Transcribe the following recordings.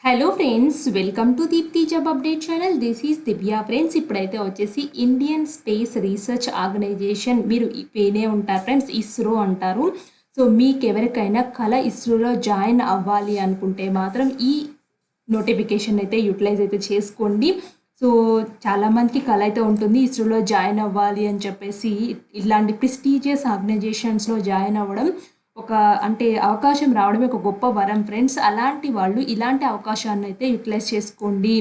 Hello friends, welcome to Deepti job update channel. This is Divya. Friends, ఇప్పుడైతే వచ్చేసి Indian space research organisation, మీరు వినే ఉంటారు ఫ్రెండ్స్, ఇస్రో అంటారు. సో మీకు ఎవరికైనా కళ ఇస్రోలో జాయిన్ అవ్వాలి అనుకుంటే మాత్రం ఈ నోటిఫికేషన్ అయితే యూటిలైజ్ అయితే చేసుకోండి. సో చాలామందికి కళ అయితే ఉంటుంది ఇస్రోలో జాయిన్ అవ్వాలి అని చెప్పేసి. ఇలాంటి ప్రెస్టీజియస్ ఆర్గనైజేషన్స్లో జాయిన్ అవ్వడం ఒక అంటే అవకాశం రావడమే ఒక గొప్ప వరం ఫ్రెండ్స్. అలాంటి వాళ్ళు ఇలాంటి అవకాశాన్ని అయితే యూటిలైజ్ చేసుకోండి.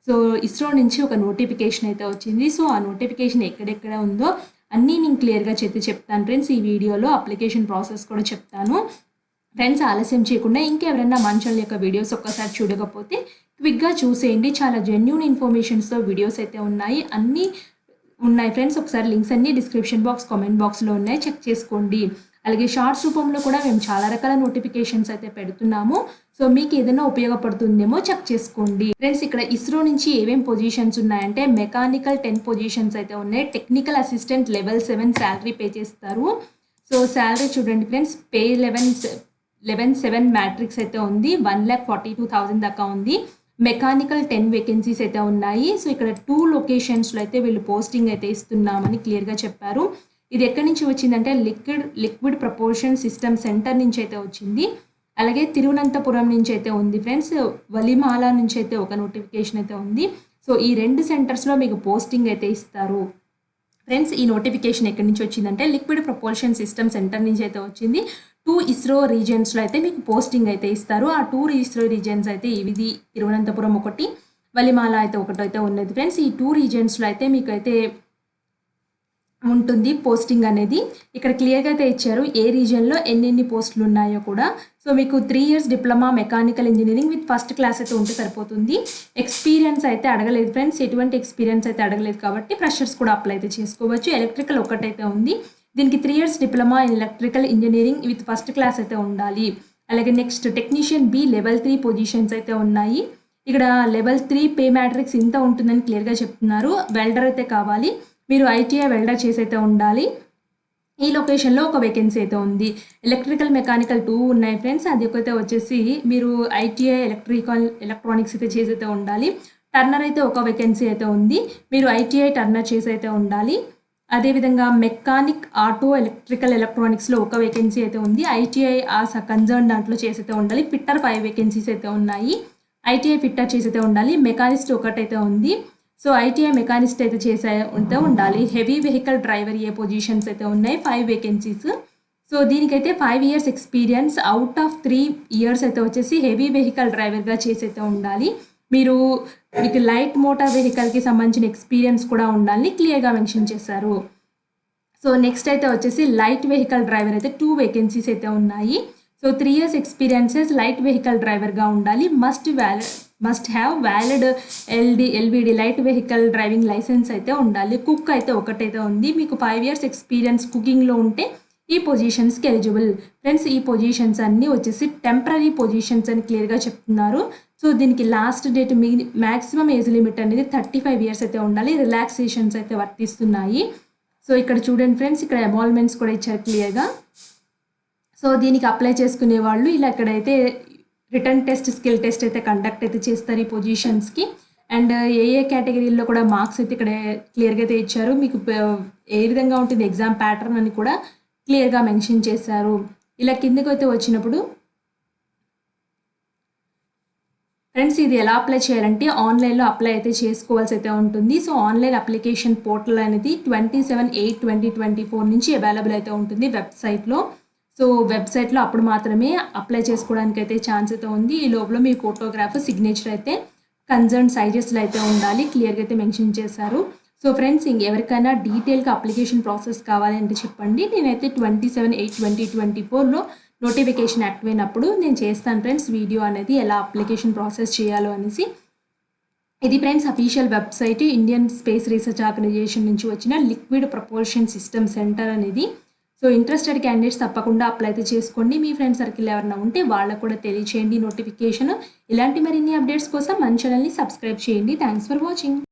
సో ఇస్రో నుంచి ఒక నోటిఫికేషన్ అయితే వచ్చింది. సో ఆ నోటిఫికేషన్ ఎక్కడెక్కడ ఉందో అన్నీ నేను క్లియర్గా చెప్తాను ఫ్రెండ్స్. ఈ వీడియోలో అప్లికేషన్ ప్రాసెస్ కూడా చెప్తాను ఫ్రెండ్స్. ఆలస్యం చేయకుండా ఇంకెవరైనా మన ఛానల్ యొక్క వీడియోస్ ఒక్కసారి చూడకపోతే క్విక్గా చూసేయండి. చాలా జెన్యూన్ ఇన్ఫర్మేషన్స్తో వీడియోస్ అయితే అన్నీ ఉన్నాయి ఫ్రెండ్స్. ఒకసారి లింక్స్ అన్నీ డిస్క్రిప్షన్ బాక్స్, కామెంట్ బాక్స్లో ఉన్నాయి, చెక్ చేసుకోండి. అలాగే షార్ట్స్ రూపంలో కూడా మేము చాలా రకాల నోటిఫికేషన్స్ అయితే పెడుతున్నాము. సో మీకు ఏదైనా ఉపయోగపడుతుందేమో చెక్ చేసుకోండి ఫ్రెండ్స్. ఇక్కడ ఇస్రో నుంచి ఏమేమి పొజిషన్స్ ఉన్నాయంటే మెకానికల్ 10 పొజిషన్స్ అయితే ఉన్నాయి. Technical assistant level 7 salary pay చేస్తారు. సో శాలరీ చూడండి ఫ్రెండ్స్, పే 11,7 మ్యాట్రిక్స్ అయితే ఉంది. 1,42,000 దాకా ఉంది. మెకానికల్ 10 వేకెన్సీస్ అయితే ఉన్నాయి. సో ఇక్కడ 2 లొకేషన్స్లో అయితే వీళ్ళు పోస్టింగ్ అయితే ఇస్తున్నామని క్లియర్గా చెప్పారు. ఇది ఎక్కడి నుంచి వచ్చిందంటే లిక్విడ్ ప్రపోర్షన్ సిస్టమ్ సెంటర్ నుంచి అయితే వచ్చింది. అలాగే తిరువనంతపురం నుంచి అయితే ఉంది ఫ్రెండ్స్. వలిమాల నుంచి అయితే ఒక నోటిఫికేషన్ అయితే ఉంది. సో ఈ 2 సెంటర్స్లో మీకు పోస్టింగ్ అయితే ఇస్తారు ఫ్రెండ్స్. ఈ నోటిఫికేషన్ ఎక్కడి నుంచి వచ్చిందంటే లిక్విడ్ ప్రపోర్షన్ సిస్టమ్ సెంటర్ నుంచి అయితే వచ్చింది. 2 ఇస్రో రీజియన్స్లో అయితే మీకు పోస్టింగ్ అయితే ఇస్తారు. ఆ 2 ఇస్రో రీజియన్స్ అయితే ఇది తిరువనంతపురం ఒకటి, వలిమాల అయితే ఒకటైతే ఉన్నది ఫ్రెండ్స్. ఈ 2 రీజియన్స్లో అయితే మీకు అయితే ఉంటుంది పోస్టింగ్ అనేది. ఇక్కడ క్లియర్గా అయితే ఇచ్చారు ఏ రీజియన్లో ఎన్ని పోస్టులు ఉన్నాయో కూడా. సో మీకు 3 years diploma mechanical engineering with first class అయితే ఉంటే సరిపోతుంది. ఎక్స్పీరియన్స్ అయితే అడగలేదు ఫ్రెండ్స్, ఎటువంటి ఎక్స్పీరియన్స్ అయితే అడగలేదు కాబట్టి ఫ్రెషర్స్ కూడా అప్లై అయితే చేసుకోవచ్చు. ఎలక్ట్రికల్ ఒకటైతే ఉంది. దీనికి 3 years diploma in electrical engineering with first class అయితే ఉండాలి. అలాగే next technician B level 3 positions అయితే ఉన్నాయి. ఇక్కడ లెవెల్ 3 పే మ్యాట్రిక్స్ ఇంత ఉంటుందని క్లియర్గా చెప్తున్నారు. వెల్డర్ అయితే కావాలి, మీరు ఐటీఐ వెల్డర్ చేసి అయితే ఉండాలి. ఈ లొకేషన్లో ఒక వేకెన్సీ అయితే ఉంది. ఎలక్ట్రికల్ మెకానికల్ 2 ఉన్నాయి ఫ్రెండ్స్. అది ఒకైతే వచ్చేసి మీరు ఐటీఐ ఎలక్ట్రానిక్స్ అయితే చేసి అయితే ఉండాలి. టర్నర్ అయితే ఒక వేకెన్సీ అయితే ఉంది, మీరు ఐటీఐ టర్నర్ చేసి అయితే ఉండాలి. అదేవిధంగా మెకానిక్ ఆటో ఎలక్ట్రికల్ ఎలక్ట్రానిక్స్లో ఒక వేకెన్సీ అయితే ఉంది. ఐటీఐ ఆ కన్సర్న్ దాంట్లో చేసి అయితే ఉండాలి. ఫిట్టర్ 5 వేకెన్సీస్ అయితే ఉన్నాయి. ఐటీఐ ఫిట్టర్ చేసి అయితే ఉండాలి. మెకానిస్ట్ ఒకటైతే ఉంది. సో ఐటీఐ మెకానిస్ట్ అయితే చేసే ఉండాలి. హెవీ వెహికల్ డ్రైవర్ ఏ పొజిషన్స్ అయితే ఉన్నాయి, 5 వేకెన్సీస్. సో దీనికైతే 5 years experience out of 3 years అయితే వచ్చేసి హెవీ వెహికల్ డ్రైవర్గా చేసి అయితే ఉండాలి. మీకు లైట్ మోటార్ వెహికల్కి సంబంధించిన ఎక్స్పీరియన్స్ కూడా ఉండాలని క్లియర్గా మెన్షన్ చేశారు. సో నెక్స్ట్ అయితే వచ్చేసి లైట్ వెహికల్ డ్రైవర్ అయితే 2 వేకెన్సీస్ అయితే ఉన్నాయి. So 3 years experiences light vehicle డ్రైవర్గా ఉండాలి. Must have valid LBD light vehicle driving licence అయితే ఉండాలి. కుక్ అయితే ఒకటైతే ఉంది. మీకు 5 ఇయర్స్ ఎక్స్పీరియన్స్ కుకింగ్లో ఉంటే ఈ పొజిషన్స్కి ఎలిజిబుల్ ఫ్రెండ్స్. ఈ పొజిషన్స్ అన్నీ వచ్చేసి టెంపరీ పొజిషన్స్ అని క్లియర్గా చెప్తున్నారు. సో దీనికి last date maximum age limit అనేది 35 ఇయర్స్ అయితే ఉండాలి. రిలాక్సేషన్స్ అయితే వర్తిస్తున్నాయి. సో ఇక్కడ చూడండి ఫ్రెండ్స్, ఇక్కడ ఎమాల్మెంట్స్ కూడా ఇచ్చారు క్లియర్గా. సో దీనికి అప్లై చేసుకునే వాళ్ళు ఇలా ఇక్కడైతే రిటర్న్ టెస్ట్, స్కిల్ టెస్ట్ అయితే కండక్ట్ అయితే చేస్తారు ఈ పొజిషన్స్కి. అండ్ ఏ కేటగిరీలో కూడా మార్క్స్ అయితే ఇక్కడ క్లియర్గా అయితే ఇచ్చారు. మీకు ఏ విధంగా ఉంటుంది ఎగ్జామ్ ప్యాటర్న్ అని కూడా క్లియర్గా మెన్షన్ చేశారు. ఇలా కిందకి అయితే వచ్చినప్పుడు ఫ్రెండ్స్ ఇది ఎలా అప్లై చేయాలంటే ఆన్లైన్లో అప్లై అయితే చేసుకోవాల్సి అయితే ఉంటుంది. సో ఆన్లైన్ అప్లికేషన్ పోర్టల్ అనేది 27/8/2024 నుంచి అవైలబుల్ అయితే ఉంటుంది వెబ్సైట్లో. సో వెబ్సైట్లో అప్పుడు మాత్రమే అప్లై చేసుకోవడానికి అయితే ఛాన్స్ అయితే ఉంది. ఈ లోపల మీ ఫోటోగ్రాఫ్, సిగ్నేచర్ అయితే కన్సర్న్ సైజెస్లో అయితే ఉండాలి, క్లియర్గా అయితే మెన్షన్ చేశారు. సో ఫ్రెండ్స్, ఎవరికైనా డీటెయిల్గా అప్లికేషన్ ప్రాసెస్ కావాలంటే చెప్పండి. నేనైతే 27/8/2024లో నోటిఫికేషన్ యాక్టివ్ అయినప్పుడు నేను చేస్తాను ఫ్రెండ్స్ వీడియో అనేది ఎలా అప్లికేషన్ ప్రాసెస్ చేయాలో అనేసి. ఇది friends official website Indian space research organisation నుంచి వచ్చిన లిక్విడ్ ప్రపోర్షన్ సిస్టమ్ సెంటర్ అనేది. సో ఇంట్రెస్టెడ్ క్యాండిడేట్స్ తప్పకుండా అప్లై అయితే చేసుకోండి. మీ ఫ్రెండ్ సర్కిల్ ఎవరైనా ఉంటే వాళ్ళకు కూడా తెలియచేయండి నోటిఫికేషన్. ఇలాంటి మరిన్ని అప్డేట్స్ కోసం మన ఛానల్ని సబ్స్క్రైబ్ చేయండి. Thanks for watching.